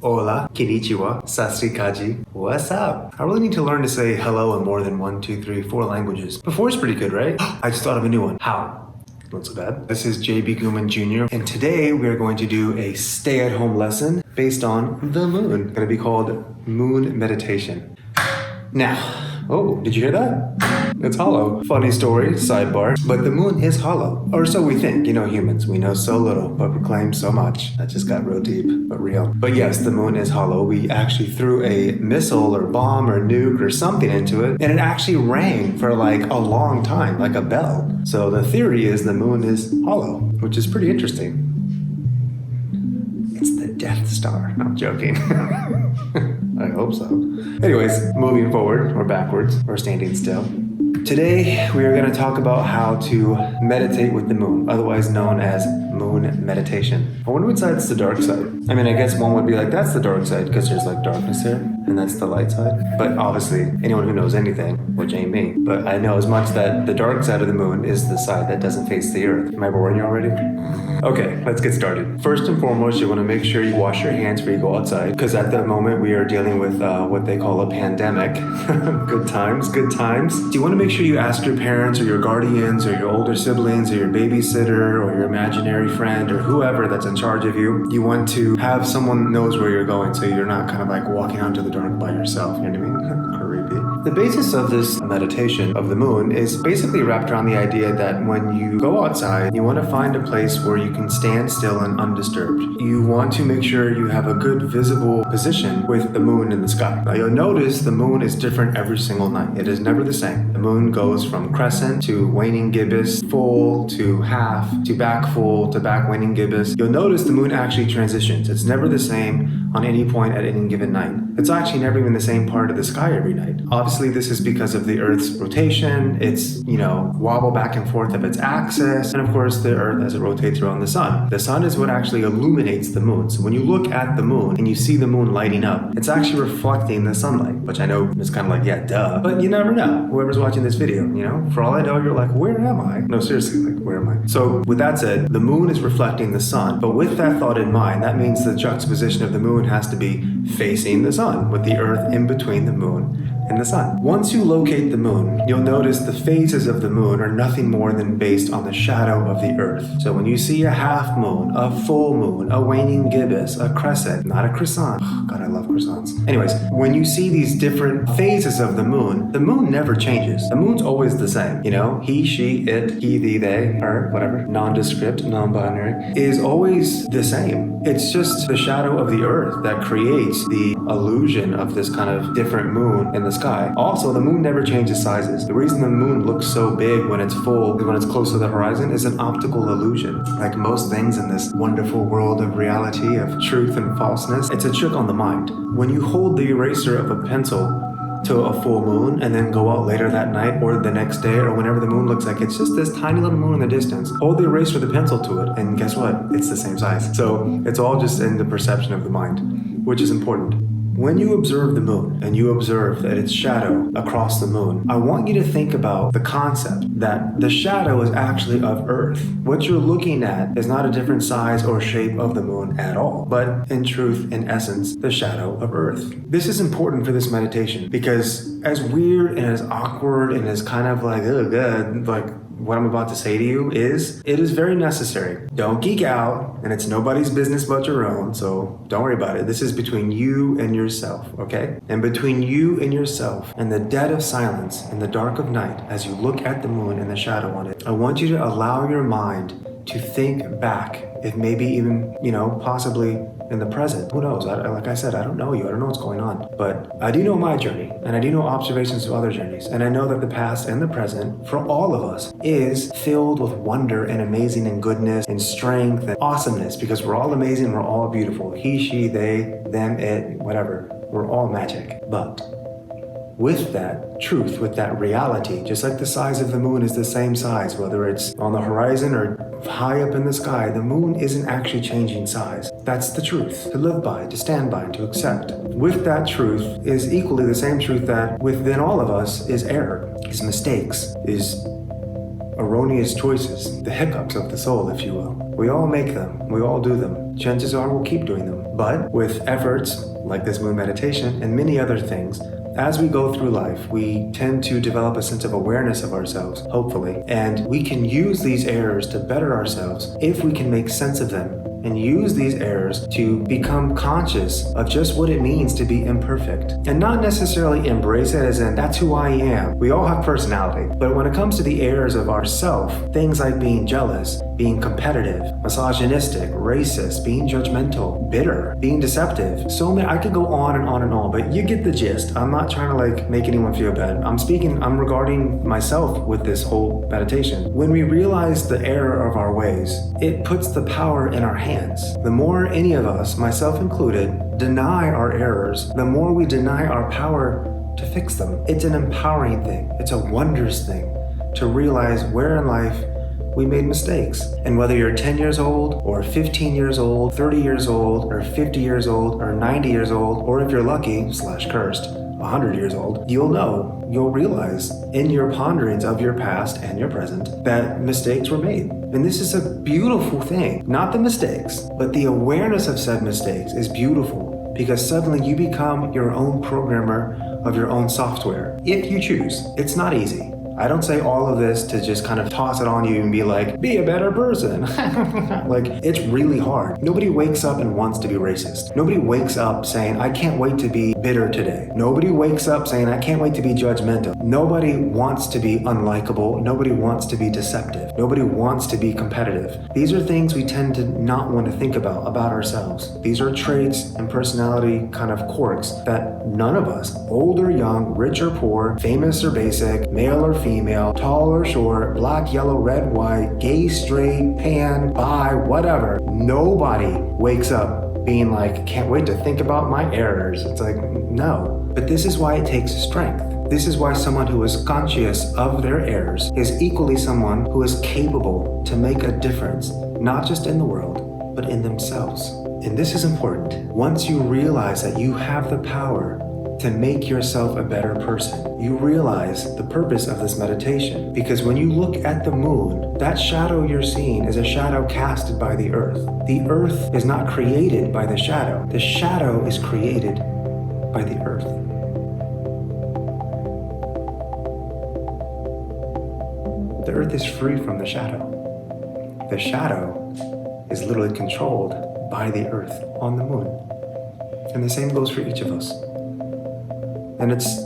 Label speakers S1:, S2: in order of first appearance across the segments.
S1: Hola, konnichiwa, sasrikaji, what's up? I really need to learn to say hello in more than 1, 2, 3, 4 languages. But 4 is pretty good, right? I just thought of a new one. How? Not so bad. This is Ghuman Jr. and today we are going to do a stay-at-home lesson based on the moon. It's going to be called Moon Meditation. Now, oh, did you hear that? It's hollow. Funny story, sidebar, but the moon is hollow. Or so we think, humans. We know so little, but proclaim so much. That just got real deep, but real. But yes, the moon is hollow. We actually threw a missile or bomb or nuke or something into it, and it actually rang for like a long time, like a bell. So the theory is the moon is hollow, which is pretty interesting. It's the Death Star. I'm joking. I hope so. Anyways, moving forward or backwards or standing still. Today, we are going to talk about how to meditate with the moon, otherwise known as moon meditation. I wonder which side's the dark side. I mean, I guess one would be like, that's the dark side because there's like darkness there, and that's the light side. But obviously, anyone who knows anything, which ain't me, but I know as much that the dark side of the moon is the side that doesn't face the earth. Am I boring you already? Okay, let's get started. First and foremost, you want to make sure you wash your hands before you go outside, because at the moment we are dealing with what they call a pandemic. Good times, good times. So you want to make sure you ask your parents or your guardians or your older siblings or your babysitter or your imaginary friend or whoever that's in charge of you. You want to have someone knows where you're going so you're not kind of like walking out into the dark by yourself. You know what I mean? Creepy. The basis of this meditation of the moon is basically wrapped around the idea that when you go outside, you want to find a place where you can stand still and undisturbed. You want to make sure you have a good visible position with the moon in the sky. Now you'll notice the moon is different every single night. It is never the same. The moon goes from crescent to waning gibbous, full to half, to back full, to back waning gibbous. You'll notice the moon actually transitions. It's never the same on any point at any given night. It's actually never even the same part of the sky every night. Obviously, this is because of the Earth's rotation, its, wobble back and forth of its axis, and of course the Earth as it rotates around the sun. The sun is what actually illuminates the moon. So when you look at the moon and you see the moon lighting up, it's actually reflecting the sunlight, which I know is kind of like, yeah, duh. But you never know. Whoever's watching this video, for all I know, you're like, where am I? No, seriously, like, where am I? So with that said, the moon is reflecting the sun, but with that thought in mind, that means the juxtaposition of the moon has to be facing the sun, with the Earth in between the moon and the sun. Once you locate the moon, you'll notice the phases of the moon are nothing more than based on the shadow of the Earth. So when you see a half moon, a full moon, a waning gibbous, a crescent, not a croissant. Oh, God, I love croissants. Anyways, when you see these different phases of the moon never changes. The moon's always the same. He, she, it, he, thee, they, her, whatever, nondescript, non-binary, is always the same. It's just the shadow of the Earth that creates the illusion of this kind of different moon in the sky. Also, the moon never changes sizes. The reason the moon looks so big when it's full, when it's close to the horizon, is an optical illusion. Like most things in this wonderful world of reality, of truth and falseness, it's a trick on the mind. When you hold the eraser of a pencil to a full moon and then go out later that night or the next day or whenever the moon looks like it's just this tiny little moon in the distance, hold the eraser of the pencil to it and guess what? It's the same size. So it's all just in the perception of the mind, which is important. When you observe the moon and you observe that its shadow across the moon, I want you to think about the concept that the shadow is actually of Earth. What you're looking at is not a different size or shape of the moon at all, but in truth, in essence, the shadow of Earth. This is important for this meditation because as weird and as awkward and as kind of like, oh God, like what I'm about to say to you it is very necessary. Don't geek out, and it's nobody's business but your own, so don't worry about it. This is between you and yourself, okay? And between you and yourself, in the dead of silence, in the dark of night, as you look at the moon and the shadow on it, I want you to allow your mind to think back, if maybe even, possibly in the present. Who knows? Like I said, I don't know you. I don't know what's going on. But I do know my journey, and I do know observations of other journeys. And I know that the past and the present, for all of us, is filled with wonder and amazing and goodness and strength and awesomeness, because we're all amazing, we're all beautiful. He, she, they, them, it, whatever. We're all magic. But with that truth, with that reality, just like the size of the moon is the same size, whether it's on the horizon or high up in the sky, the moon isn't actually changing size. That's the truth to live by, to stand by, and to accept. With that truth is equally the same truth that within all of us is error, is mistakes, is erroneous choices, the hiccups of the soul, if you will. We all make them. We all do them. Chances are we'll keep doing them. But with efforts like this moon meditation and many other things, as we go through life, we tend to develop a sense of awareness of ourselves, hopefully, and we can use these errors to better ourselves if we can make sense of them and use these errors to become conscious of just what it means to be imperfect and not necessarily embrace it as in that's who I am. We all have personality, but when it comes to the errors of ourself, things like being jealous, being competitive, misogynistic, racist, being judgmental, bitter, being deceptive, so many, I could go on and on and on, but you get the gist. I'm not trying to make anyone feel bad. I'm regarding myself with this whole meditation. When we realize the error of our ways, it puts the power in our hands. The more any of us, myself included, deny our errors, the more we deny our power to fix them. It's an empowering thing. It's a wondrous thing to realize where in life we made mistakes. And whether you're 10 years old or 15 years old, 30 years old or 50 years old or 90 years old, or if you're lucky / cursed, 100 years old, you'll realize in your ponderings of your past and your present that mistakes were made. And this is a beautiful thing. Not the mistakes, but the awareness of said mistakes is beautiful because suddenly you become your own programmer of your own software. If you choose. It's not easy. I don't say all of this to just kind of toss it on you and be like, be a better person. It's really hard. Nobody wakes up and wants to be racist. Nobody wakes up saying, I can't wait to be bitter today. Nobody wakes up saying, I can't wait to be judgmental. Nobody wants to be unlikable. Nobody wants to be deceptive. Nobody wants to be competitive. These are things we tend to not want to think about ourselves. These are traits and personality kind of quirks that none of us, old or young, rich or poor, famous or basic, male or female, tall or short, black, yellow, red, white, gay, straight, pan, bi, whatever. Nobody wakes up being like, can't wait to think about my errors. It's like, no. But this is why it takes strength. This is why someone who is conscious of their errors is equally someone who is capable to make a difference, not just in the world, but in themselves. And this is important. Once you realize that you have the power to make yourself a better person, you realize the purpose of this meditation. Because when you look at the moon, that shadow you're seeing is a shadow casted by the earth. The earth is not created by the shadow. The shadow is created by the earth. The earth is free from the shadow. The shadow is literally controlled by the earth on the moon. And the same goes for each of us. And it's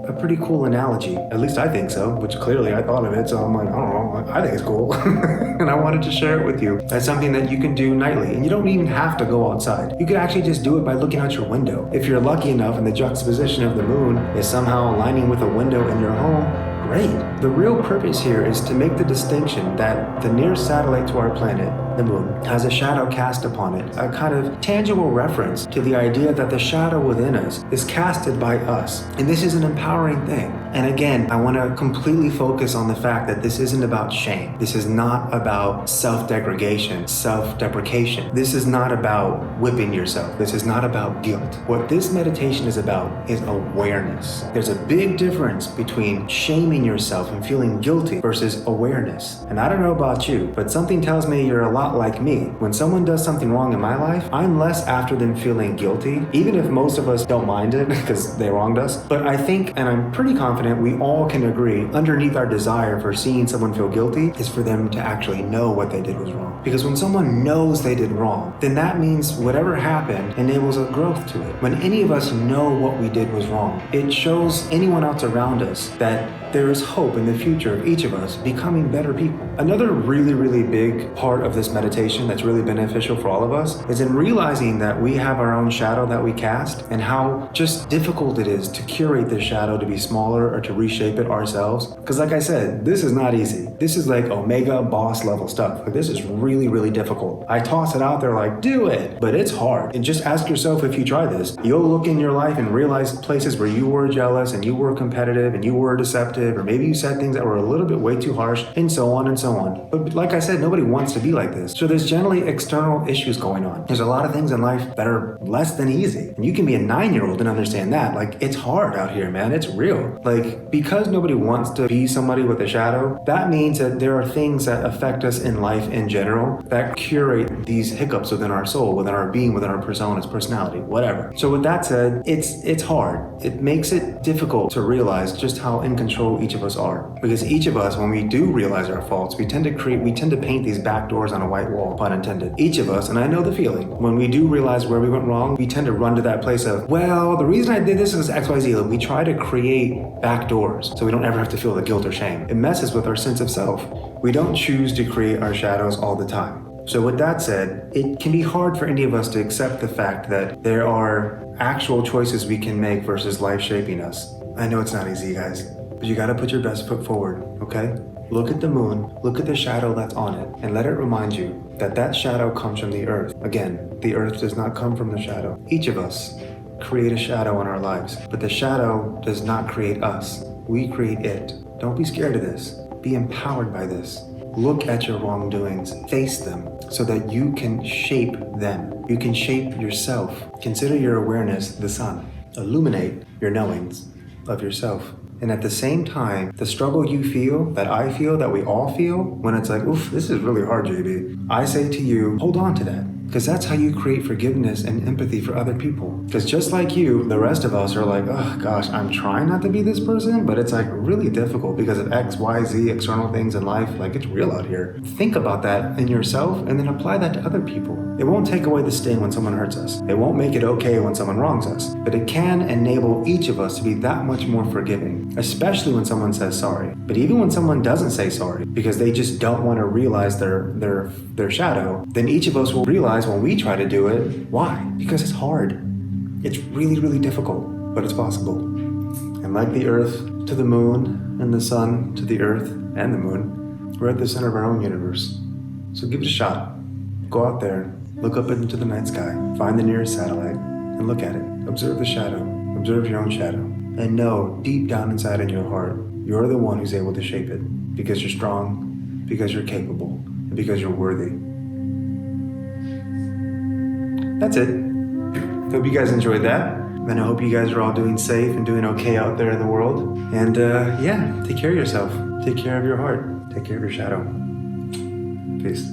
S1: a pretty cool analogy. At least I think so, which clearly I thought of it. So I'm like, I don't know, I think it's cool. And I wanted to share it with you. That's something that you can do nightly. And you don't even have to go outside. You could actually just do it by looking out your window. If you're lucky enough and the juxtaposition of the moon is somehow aligning with a window in your home, great. The real purpose here is to make the distinction that the nearest satellite to our planet, the moon, has a shadow cast upon it, a kind of tangible reference to the idea that the shadow within us is casted by us. And this is an empowering thing. And again, I want to completely focus on the fact that this isn't about shame. This is not about self-degradation, self-deprecation. This is not about whipping yourself. This is not about guilt. What this meditation is about is awareness. There's a big difference between shaming yourself and feeling guilty versus awareness. And I don't know about you, but something tells me you're a lot like me. When someone does something wrong in my life, I'm less after them feeling guilty, even if most of us don't mind it because they wronged us. But I think, and I'm pretty confident we all can agree, underneath our desire for seeing someone feel guilty is for them to actually know what they did was wrong. Because when someone knows they did wrong, then that means whatever happened enables a growth to it. When any of us know what we did was wrong, it shows anyone else around us that there is hope in the future of each of us becoming better people. Another really, really big part of this meditation that's really beneficial for all of us is in realizing that we have our own shadow that we cast and how just difficult it is to curate this shadow to be smaller or to reshape it ourselves. Because like I said, this is not easy. This is like omega boss level stuff. Like this is really, really difficult. I toss it out there like, do it, but it's hard. And just ask yourself if you try this, you'll look in your life and realize places where you were jealous and you were competitive and you were deceptive repetitive, or maybe you said things that were a little bit way too harsh, and so on and so on. But like I said, nobody wants to be like this. So there's generally external issues going on. There's a lot of things in life that are less than easy. And you can be a 9-year-old and understand that. Like, it's hard out here, man. It's real. Like, because nobody wants to be somebody with a shadow, that means that there are things that affect us in life in general that curate these hiccups within our soul, within our being, within our personas, personality, whatever. So with that said, it's hard. It makes it difficult to realize just how in control each of us are. Because each of us, when we do realize our faults, we tend to paint these back doors on a white wall, pun intended. Each of us, and I know the feeling, when we do realize where we went wrong, we tend to run to that place of, well, the reason I did this is XYZ. Like, we try to create back doors so we don't ever have to feel the guilt or shame. It messes with our sense of self. We don't choose to create our shadows all the time. So with that said, it can be hard for any of us to accept the fact that there are actual choices we can make versus life shaping us. I know it's not easy, guys, but you gotta put your best foot forward, okay? Look at the moon, look at the shadow that's on it, and let it remind you that that shadow comes from the earth. Again, the earth does not come from the shadow. Each of us create a shadow in our lives, but the shadow does not create us. We create it. Don't be scared of this. Be empowered by this. Look at your wrongdoings, face them, so that you can shape them. You can shape yourself. Consider your awareness the sun. Illuminate your knowings of yourself. And at the same time, the struggle you feel, that I feel, that we all feel, when it's like, oof, this is really hard, JB, I say to you, hold on to that. Because that's how you create forgiveness and empathy for other people. Because just like you, the rest of us are like, oh gosh, I'm trying not to be this person, but it's like really difficult because of X, Y, Z, external things in life. Like, it's real out here. Think about that in yourself and then apply that to other people. It won't take away the sting when someone hurts us. It won't make it okay when someone wrongs us. But it can enable each of us to be that much more forgiving, especially when someone says sorry. But even when someone doesn't say sorry because they just don't want to realize their shadow, then each of us will realize when we try to do it, why? Because it's hard. It's really, really difficult, but it's possible. And like the earth to the moon and the sun to the earth and the moon, we're at the center of our own universe. So give it a shot. Go out there, look up into the night sky, find the nearest satellite, and look at it. Observe the shadow. Observe your own shadow. And know deep down inside in your heart, you're the one who's able to shape it. Because you're strong, because you're capable, and because you're worthy. That's it. Hope you guys enjoyed that. And I hope you guys are all doing safe and doing okay out there in the world. And take care of yourself. Take care of your heart. Take care of your shadow. Peace.